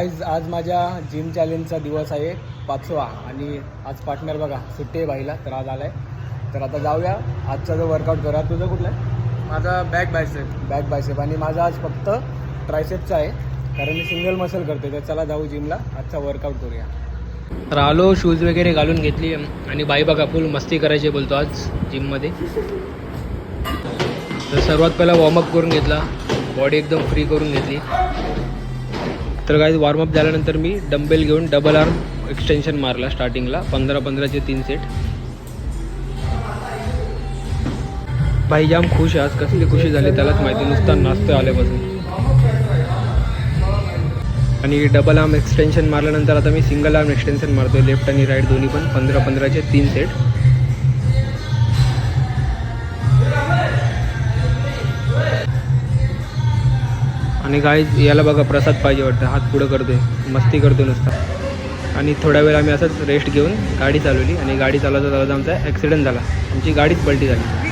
आज माझ्या जिम चॅलेंजचा दिवस आहे 5वा आणि आज पार्टनर बघा सुट्टी आहे भाईला, तर आज आलाय. तर आता जाऊया आजचा जो वर्कआउट करा. तुझं कुठलं आहे? माझा बॅक बायसेप आणि माझा आज फक्त ट्रायसेपचा आहे, कारण मी सिंगल मसल करते. तर चला जाऊ जिमला, आजचा वर्कआउट करूया. तर आलो, शूज वगैरे घालून घेतली आणि बाई बघा फुल मस्ती करायची बोलतो आज जिममध्ये. तर सर्वात पहिला वॉर्मअप करून घेतला, बॉडी एकदम फ्री करून घेतली. तर काही वॉर्मअप झाल्यानंतर मी डंबेल घेऊन डबल आर्म एक्सटेन्शन मारला स्टार्टिंगला 15-15चे 3 सेट. भाई जाम खुश आहे आज, कसली खुशी झाली त्यालाच माहिती, नुसता नाचतो आल्यापासून. आणि डबल आर्म एक्सटेन्शन मारल्यानंतर आता मी सिंगल आर्म एक्सटेन्शन मारतोय, लेफ्ट आणि राईट दोन्ही पण 15-15चे 3 सेट. आणि काय याला बघा प्रसाद पाहिजे वाटतं, हात पुढं करतोय, मस्ती करतोय नुसता. आणि थोड्या वेळ आम्ही असंच रेस्ट घेऊन गाडी चालवली आणि गाडी चालवता आमचा ॲक्सिडेंट झाला, आमची गाडीच पलटी झाली.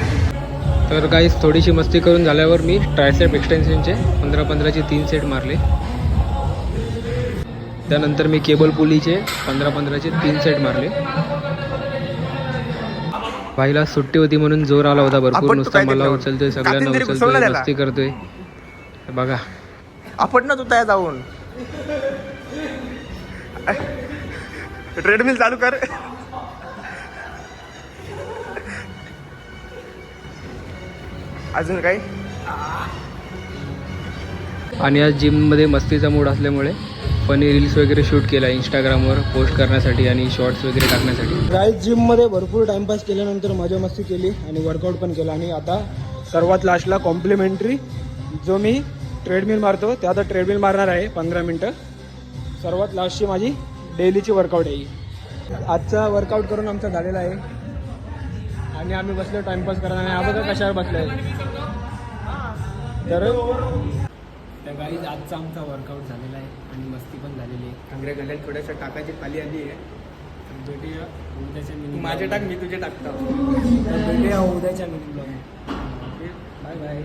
तर काही थोडीशी मस्ती करून झाल्यावर मी ट्रायसेप एक्सटेन्शनचे 15-15चे 3 सेट मारले. त्यानंतर मी केबल पुलीचे 15-15चे 3 सेट मारले. भाईला सुट्टी होती म्हणून जोर आला होता भरपूर, नुसता मला उचलतोय, सगळ्यांना उचलतोय, मस्ती करतोय. बघा आपण ना तू तया जाऊन ट्रेडमिल चालू कर. अजून काही. आणि आज जिममध्ये मस्तीचा मूड असल्यामुळे फनी रील्स वगैरे शूट केला इंस्टाग्रामवर पोस्ट करण्यासाठी आणि शॉर्ट्स वगैरे टाकण्यासाठी. गाईज जिममध्ये भरपूर टाइमपास केल्यानंतर मजा मस्ती केली आणि वर्कआउट पण केला. आणि आता सर्वात लास्टला कॉम्प्लिमेंटरी जो मी ट्रेडमिल मारतो ते आता ट्रेडमिल मारणार आहे 15 मिनटं. सर्वात लास्टची माझी डेलीची वर्कआउट आहे. आजचा वर्कआउट करून आमचा झालेला आहे आणि आम्ही बसलो टाइमपास करायला. आणि हा बघा कशावर बसलो आहे. तर त्या गाईज आजचा आमचा वर्कआउट झालेला आहे आणि मस्ती पण झालेली आहे. कांगऱ्या गड्यात थोड्याशा टाकाची खाली आली आहे. भेटूया उद्याच्या मिनिट. माझे टाक, मी तुझे टाकतो. भेटूया उद्याच्या मिनिट. Bye bye.